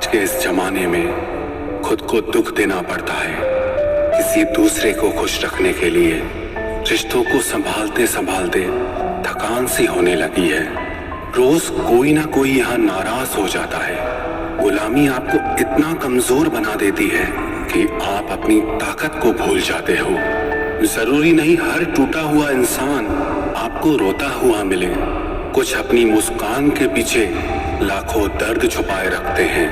के इस जमाने में खुद को दुख देना पड़ता है किसी दूसरे को खुश रखने के लिए। रिश्तों को संभालते संभालते थकान सी होने लगी है। रोज कोई ना कोई यहाँ नाराज हो जाता है। गुलामी आपको इतना कमजोर बना देती है कि आप अपनी ताकत को भूल जाते हो। जरूरी नहीं हर टूटा हुआ इंसान आपको रोता हुआ मिले। कुछ अपनी मुस्कान के पीछे लाखों दर्द छुपाए रखते हैं।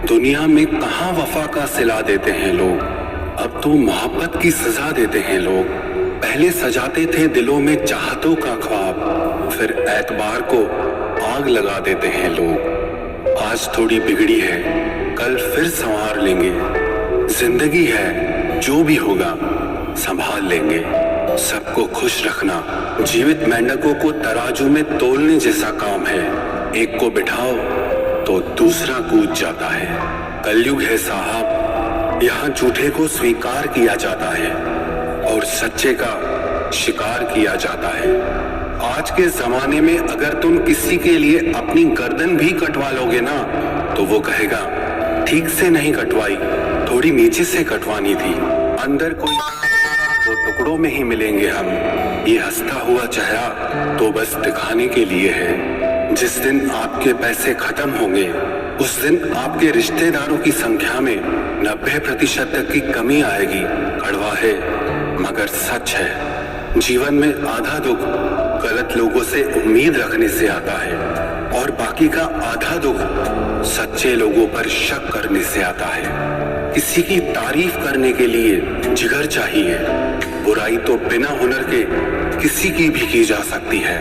दुनिया में कहाँ वफा का सिला देते हैं लोग, अब तो मोहब्बत की सजा देते हैं लोग। पहले सजाते थे दिलों में चाहतों का ख्वाब, फिर एतबार को आग लगा देते हैं लोग। आज थोड़ी बिगड़ी है, कल फिर संवार लेंगे। जिंदगी है, जो भी होगा संभाल लेंगे। सबको खुश रखना जीवित मेंढकों को तराजू में तोलने जैसा काम है। एक को बिठाओ तो दूसरा कूद जाता है। कलयुग है साहब, यहाँ झूठे को स्वीकार किया जाता है और सच्चे का शिकार किया जाता है। आज के जमाने में अगर तुम किसी के लिए अपनी गर्दन भी कटवा लोगे ना, तो वो कहेगा ठीक से नहीं कटवाई, थोड़ी नीचे से कटवानी थी। अंदर कोई तो टुकड़ों में ही मिलेंगे हम। ये हंसता हुआ चेहरा तो बस दिखाने के लिए है। जिस दिन आपके पैसे खत्म होंगे, उस दिन आपके रिश्तेदारों की संख्या में 90% तक की कमी आएगी। कड़वा है मगर सच है। जीवन में आधा दुख गलत लोगों से उम्मीद रखने से आता है और बाकी का आधा दुख सच्चे लोगों पर शक करने से आता है। किसी की तारीफ करने के लिए जिगर चाहिए। बुराई तो बिना हुनर के किसी की भी की जा सकती है।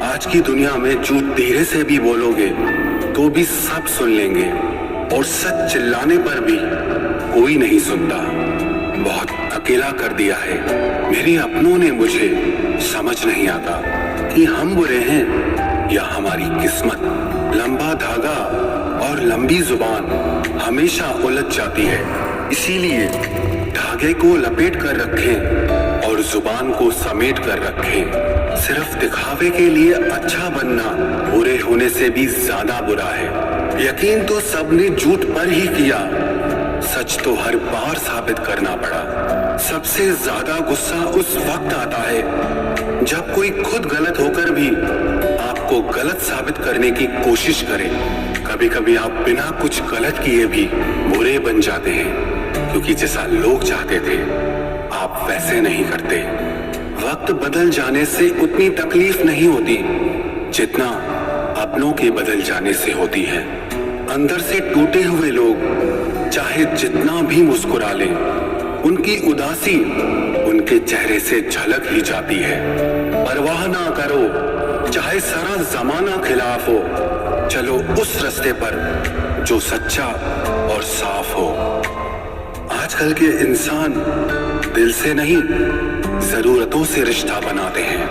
आज की दुनिया में झूठ धीरे से भी बोलोगे तो भी सब सुन लेंगे और सच चिल्लाने पर भी कोई नहीं सुनता। बहुत अकेला कर दिया है मेरे अपनों ने मुझे। समझ नहीं आता कि हम बुरे हैं या हमारी किस्मत। लंबा धागा और लंबी जुबान हमेशा उलझ जाती है। इसीलिए धागे को लपेट कर रखें और जुबान को समेट कर रखें। सिर्फ दिखावे के लिए अच्छा बनना बुरे होने से भी ज्यादा बुरा है। यकीन तो सबने झूठ पर ही किया, सच तो हर बार साबित करना पड़ा। सबसे ज्यादा गुस्सा उस वक्त आता है जब कोई खुद गलत होकर भी आपको गलत साबित करने की कोशिश करे। कभी कभी आप बिना कुछ गलत किए भी बुरे बन जाते हैं, क्योंकि जैसा लोग चाहते थे आप वैसे नहीं करते। वक्त बदल जाने से उतनी तकलीफ नहीं होती जितना अपनों के बदल जाने से होती है। अंदर से टूटे हुए लोग चाहे जितना भी मुस्कुरा लें, उनकी उदासी उनके चेहरे से झलक ही जाती है। परवाह ना करो चाहे सारा जमाना खिलाफ हो, चलो उस रास्ते पर जो सच्चा और साफ हो। आजकल के इंसान दिल से नहीं जरूरतों से रिश्ता बनाते हैं।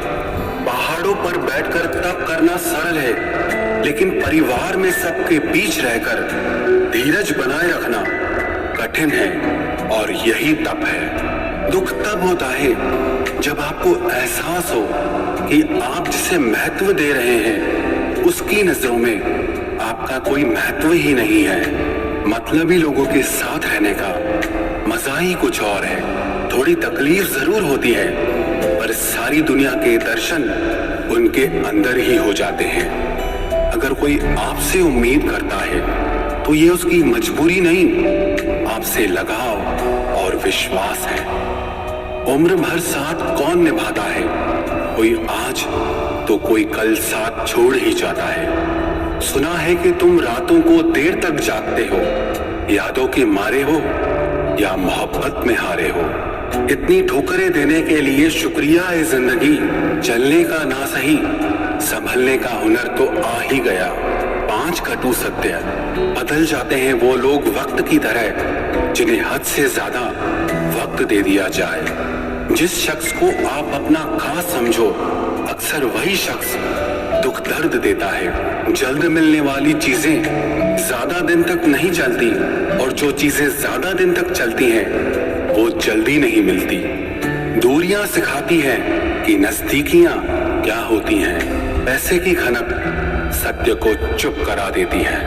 पहाड़ों पर बैठकर तप करना सरल है, लेकिन परिवार में सबके बीच रहकर धीरज बनाए रखना कठिन है और यही तप है। दुख तब होता है जब आपको एहसास हो कि आप जिसे महत्व दे रहे हैं उसकी नजरों में आपका कोई महत्व ही नहीं है। मतलबी लोगों के साथ रहने का मजा ही कुछ और है। थोड़ी तकलीफ जरूर होती है, पर सारी दुनिया के दर्शन उनके अंदर ही हो जाते हैं। अगर कोई आपसे उम्मीद करता है तो ये उसकी मजबूरी नहीं, आपसे लगाव और विश्वास है। उम्र भर साथ कौन निभाता है, कोई आज तो कोई कल साथ छोड़ ही जाता है। सुना है कि तुम रातों को देर तक जागते हो, यादों के मारे हो या मोहब्बत में हारे हो। इतनी ठोकरें देने के लिए शुक्रिया है जिंदगी। चलने का ना सही, संभलने का हुनर तो आ ही गया। 5 कटु सत्य, बदल जाते हैं वो लोग वक्त की तरह जिन्हें हद से ज्यादा वक्त दे दिया जाए। जिस शख्स को आप अपना खास समझो, अक्सर वही शख्स दुख दर्द देता है। जल्द मिलने वाली चीजें ज्यादा दिन तक नहीं चलती और जो चीजें ज्यादा दिन तक चलती हैं वो जल्दी नहीं मिलती। दूरियां सिखाती हैं कि नजदीकियां क्या होती हैं। पैसे की खनक सत्य को चुप करा देती है।